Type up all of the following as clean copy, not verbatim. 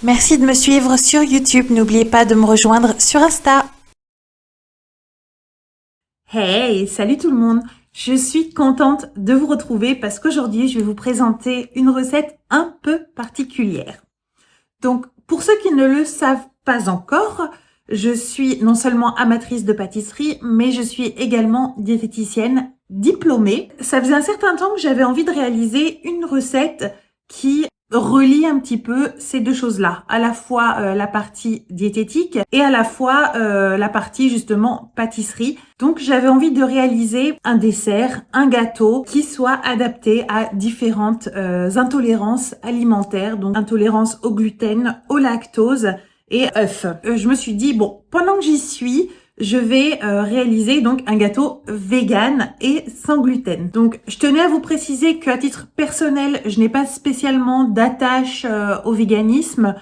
Merci de me suivre sur YouTube. N'oubliez pas de me rejoindre sur Insta. Hey, salut tout le monde! Je suis contente de vous retrouver parce qu'aujourd'hui, je vais vous présenter une recette un peu particulière. Donc, pour ceux qui ne le savent pas encore, je suis non seulement amatrice de pâtisserie, mais je suis également diététicienne diplômée. Ça faisait un certain temps que j'avais envie de réaliser une recette qui relie un petit peu ces deux choses-là, à la fois la partie diététique et à la fois la partie justement pâtisserie. Donc j'avais envie de réaliser un dessert, un gâteau qui soit adapté à différentes intolérances alimentaires, donc intolérance au gluten, au lactose et œufs. Je me suis dit bon, pendant que j'y suis, je vais réaliser donc un gâteau vegan et sans gluten. Donc je tenais à vous préciser qu'à titre personnel, je n'ai pas spécialement d'attache au véganisme.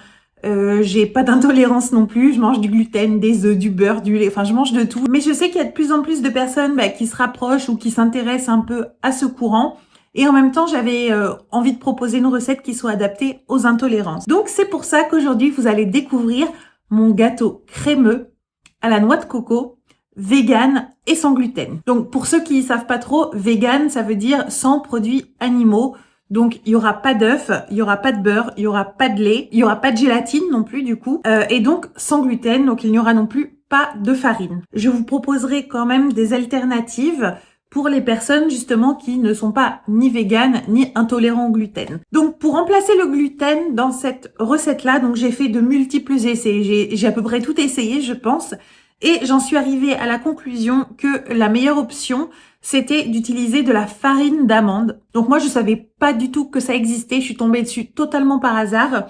J'ai pas d'intolérance non plus, je mange du gluten, des œufs, du beurre, du lait, enfin je mange de tout. Mais je sais qu'il y a de plus en plus de personnes qui se rapprochent ou qui s'intéressent un peu à ce courant. Et en même temps, j'avais envie de proposer une recette qui soit adaptée aux intolérances. Donc c'est pour ça qu'aujourd'hui, vous allez découvrir mon gâteau crémeux à la noix de coco, vegan et sans gluten. Donc pour ceux qui ne savent pas trop, vegan, ça veut dire sans produits animaux. Donc il y aura pas d'œufs, il y aura pas de beurre, il y aura pas de lait, il y aura pas de gélatine non plus du coup, et donc sans gluten, donc il n'y aura non plus pas de farine. Je vous proposerai quand même des alternatives pour les personnes justement qui ne sont pas ni véganes ni intolérants au gluten. Donc pour remplacer le gluten dans cette recette-là, donc j'ai fait de multiples essais, j'ai à peu près tout essayé je pense, et j'en suis arrivée à la conclusion que la meilleure option c'était d'utiliser de la farine d'amande. Donc moi je savais pas du tout que ça existait, je suis tombée dessus totalement par hasard.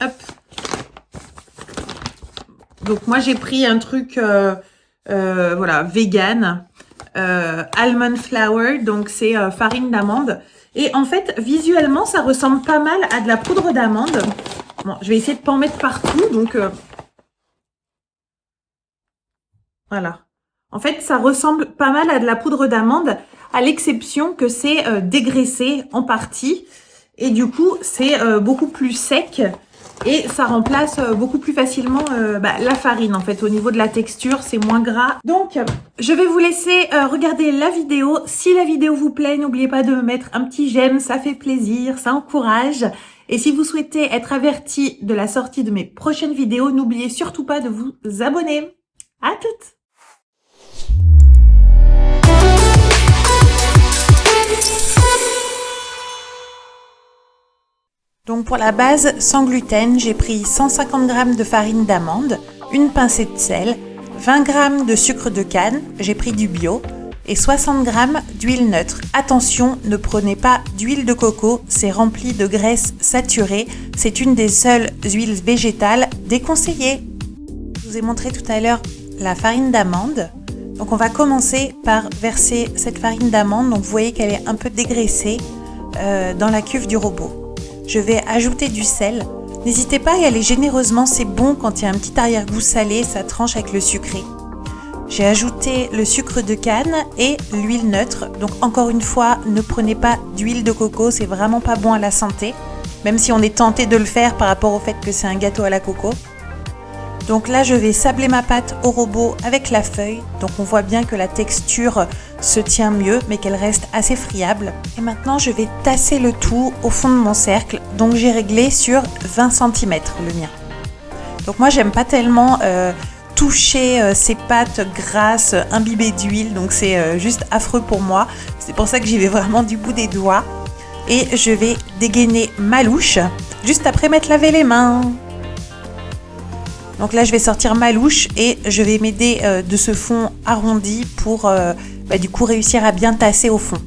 Hop. Donc moi j'ai pris un truc voilà, vegan. Almond flour, donc c'est farine d'amande. Et en fait, visuellement, ça ressemble pas mal à de la poudre d'amande. Bon, je vais essayer de pas en mettre partout, donc voilà. En fait, ça ressemble pas mal à de la poudre d'amande, à l'exception que c'est dégraissé en partie. Et du coup, c'est beaucoup plus sec. Et ça remplace beaucoup plus facilement la farine en fait. Au niveau de la texture, c'est moins gras. Donc, je vais vous laisser regarder la vidéo. Si la vidéo vous plaît, n'oubliez pas de me mettre un petit j'aime, ça fait plaisir, ça encourage. Et si vous souhaitez être averti de la sortie de mes prochaines vidéos, n'oubliez surtout pas de vous abonner. À toutes! Donc pour la base sans gluten, j'ai pris 150 g de farine d'amande, une pincée de sel, 20 g de sucre de canne, j'ai pris du bio, et 60 g d'huile neutre. Attention, ne prenez pas d'huile de coco, c'est rempli de graisse saturée, c'est une des seules huiles végétales déconseillées. Je vous ai montré tout à l'heure la farine d'amande. Donc on va commencer par verser cette farine d'amande, donc vous voyez qu'elle est un peu dégraissée dans la cuve du robot. Je vais ajouter du sel. N'hésitez pas à y aller généreusement, c'est bon quand il y a un petit arrière-goût salé, ça tranche avec le sucré. J'ai ajouté le sucre de canne et l'huile neutre. Donc encore une fois, ne prenez pas d'huile de coco, c'est vraiment pas bon à la santé. Même si on est tenté de le faire par rapport au fait que c'est un gâteau à la coco. Donc là, je vais sabler ma pâte au robot avec la feuille. Donc on voit bien que la texture se tient mieux, mais qu'elle reste assez friable. Et maintenant, je vais tasser le tout au fond de mon cercle. Donc j'ai réglé sur 20 cm le mien. Donc moi, j'aime pas tellement toucher ces pâtes grasses, imbibées d'huile. Donc c'est juste affreux pour moi. C'est pour ça que j'y vais vraiment du bout des doigts. Et je vais dégainer ma louche juste après m'être lavé les mains. Donc là, je vais sortir ma louche et je vais m'aider de ce fond arrondi pour du coup réussir à bien tasser au fond.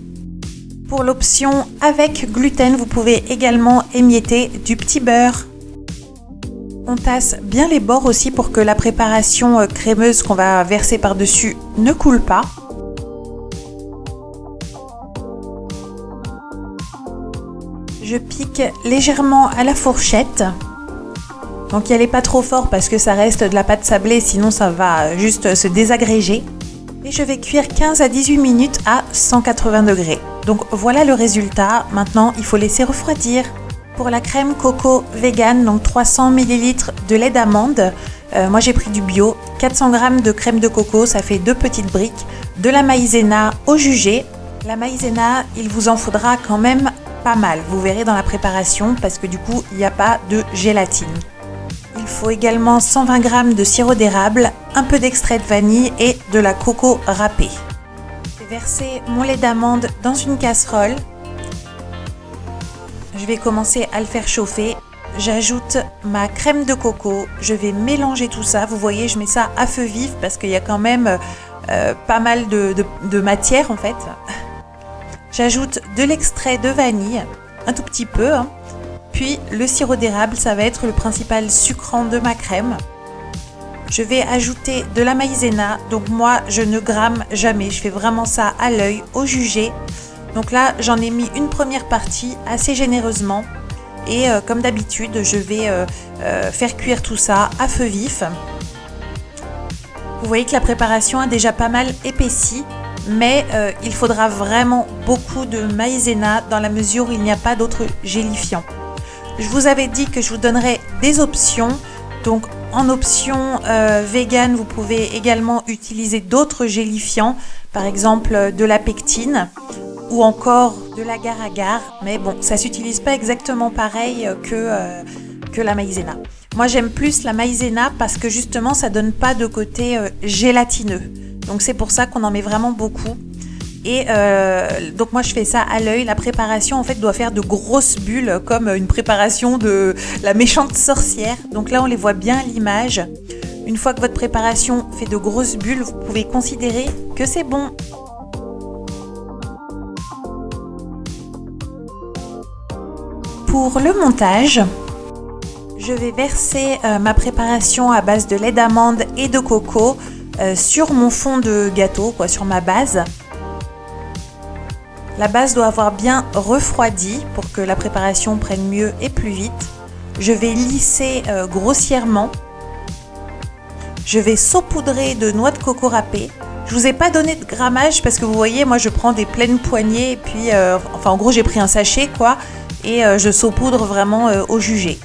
Pour l'option avec gluten, vous pouvez également émietter du petit beurre. On tasse bien les bords aussi pour que la préparation crémeuse qu'on va verser par-dessus ne coule pas. Je pique légèrement à la fourchette. Donc n'y allez pas trop fort parce que ça reste de la pâte sablée, sinon ça va juste se désagréger. Et je vais cuire 15 à 18 minutes à 180 degrés. Donc voilà le résultat. Maintenant, il faut laisser refroidir. Pour la crème coco vegan, donc 300 ml de lait d'amande, moi j'ai pris du bio, 400 g de crème de coco, ça fait 2 petites briques, de la maïzena au jugé. La maïzena, il vous en faudra quand même pas mal, vous verrez dans la préparation, parce que du coup il n'y a pas de gélatine. Il faut également 120 g de sirop d'érable, un peu d'extrait de vanille et de la coco râpée. Je vais verser mon lait d'amande dans une casserole. Je vais commencer à le faire chauffer. J'ajoute ma crème de coco. Je vais mélanger tout ça. Vous voyez, je mets ça à feu vif parce qu'il y a quand même pas mal de matière en fait. J'ajoute de l'extrait de vanille, un tout petit peu. Puis le sirop d'érable, ça va être le principal sucrant de ma crème. Je vais ajouter de la maïzena. Donc moi, je ne gramme jamais. Je fais vraiment ça à l'œil, au jugé. Donc là, j'en ai mis une première partie assez généreusement et comme d'habitude, je vais faire cuire tout ça à feu vif. Vous voyez que la préparation a déjà pas mal épaissi, mais il faudra vraiment beaucoup de maïzena dans la mesure où il n'y a pas d'autres gélifiants. Je vous avais dit que je vous donnerais des options. Donc en option vegan, vous pouvez également utiliser d'autres gélifiants, par exemple de la pectine ou encore de l'agar-agar, mais bon, ça s'utilise pas exactement pareil que la maïzena. Moi, j'aime plus la maïzena parce que justement, ça donne pas de côté gélatineux. Donc c'est pour ça qu'on en met vraiment beaucoup. Et donc moi, je fais ça à l'œil. La préparation, en fait, doit faire de grosses bulles, comme une préparation de la méchante sorcière. Donc là, on les voit bien à l'image. Une fois que votre préparation fait de grosses bulles, vous pouvez considérer que c'est bon. Pour le montage, je vais verser ma préparation à base de lait d'amande et de coco sur mon fond de gâteau, sur ma base. La base doit avoir bien refroidi pour que la préparation prenne mieux et plus vite. Je vais lisser grossièrement. Je vais saupoudrer de noix de coco râpée. Je vous ai pas donné de grammage parce que vous voyez, moi je prends des pleines poignées et puis, en gros j'ai pris un sachet et je saupoudre vraiment au jugé.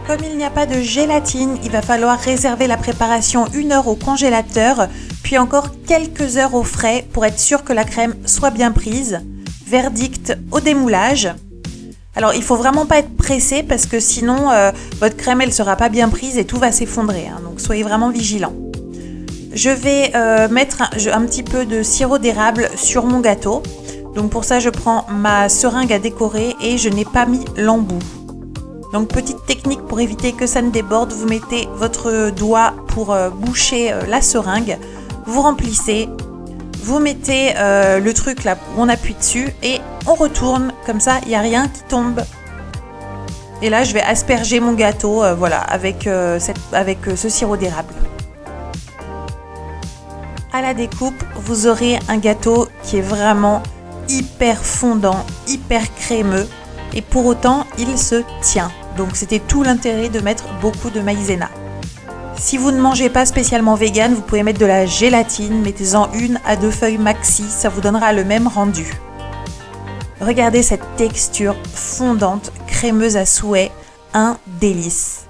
Comme il n'y a pas de gélatine, il va falloir réserver la préparation 1 heure au congélateur, puis encore quelques heures au frais pour être sûr que la crème soit bien prise. Verdict au démoulage. Alors il faut vraiment pas être pressé parce que sinon votre crème elle sera pas bien prise et tout va s'effondrer, donc soyez vraiment vigilants. Je vais mettre un petit peu de sirop d'érable sur mon gâteau. Donc pour ça, je prends ma seringue à décorer et je n'ai pas mis l'embout. Donc petite technique pour éviter que ça ne déborde, vous mettez votre doigt pour boucher la seringue. Vous remplissez, vous mettez le truc là où on appuie dessus et on retourne. Comme ça, il n'y a rien qui tombe. Et là, je vais asperger mon gâteau avec ce sirop d'érable. À la découpe, vous aurez un gâteau qui est vraiment hyper fondant, hyper crémeux et pour autant, il se tient. Donc c'était tout l'intérêt de mettre beaucoup de maïzena. Si vous ne mangez pas spécialement vegan, vous pouvez mettre de la gélatine, mettez-en 1 à 2 feuilles maxi, ça vous donnera le même rendu. Regardez cette texture fondante, crémeuse à souhait, un délice.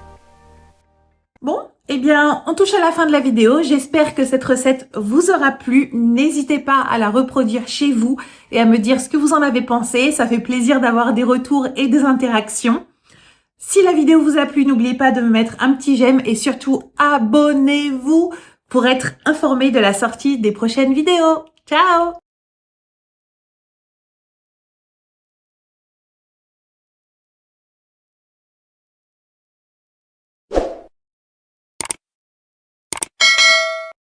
Bon, eh bien, on touche à la fin de la vidéo. J'espère que cette recette vous aura plu. N'hésitez pas à la reproduire chez vous et à me dire ce que vous en avez pensé. Ça fait plaisir d'avoir des retours et des interactions. Si la vidéo vous a plu, n'oubliez pas de me mettre un petit j'aime et surtout abonnez-vous pour être informé de la sortie des prochaines vidéos. Ciao!